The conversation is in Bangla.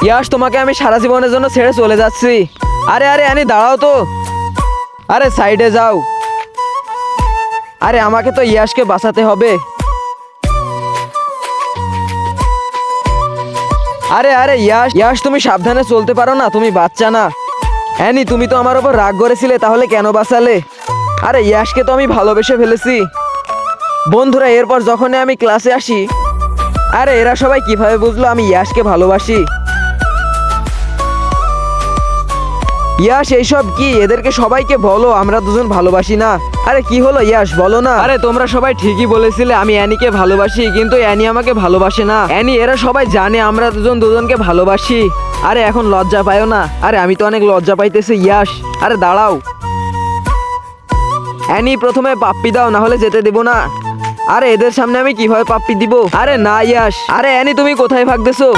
ইয়াশ, তোমাকে আমি সারা জীবনের জন্য ছেড়ে চলে যাচ্ছি। আরে আরে অ্যানি, দাঁড়াও তো। আরে সাইডে যাও। আরে আমাকে তো ইয়াশকে বাঁচাতে হবে। আরে আরে ইয়াশ, ইয়াশ তুমি সাবধানে চলতে পারো না? তুমি বাচ্চা না। অ্যানি, তুমি তো আমার ওপর রাগ করেছিলে, তাহলে কেন বাঁচালে? আরে ইয়াশকে তো আমি ভালোবেসে ফেলেছি। বন্ধুরা, এরপর যখনই আমি ক্লাসে আসি, আরে এরা সবাই কিভাবে বুঝলো আমি ইয়াশকে ভালোবাসি? ইয়াশ, এইসব কি? এদেরকে সবাইকে বলো আমরা দুজন ভালোবাসি না। আরে কি হলো ইয়াশ, বলো না। আরে তোমরা সবাই ঠিকই বলেছিলে আমি অ্যানিকে ভালোবাসি, কিন্তু অ্যানি আমাকে ভালোবাসে না। অ্যানি, এরা সবাই জানে আমরা দুজন দুজনকে ভালোবাসি। আরে এখন লজ্জা পায়ও না? আরে আমি তো অনেক লজ্জা পাইতেছি ইয়াশ। আরে দাঁড়াও। অ্যানি, প্রথমে পাপ্পি দাও, না হলে যেতে দেব না। আরে এদের সামনে আমি কিভাবে পাপ্পি দিব? আরে না ইয়াশ। আরে অ্যানি, তুমি কোথায় ভাগতেছো?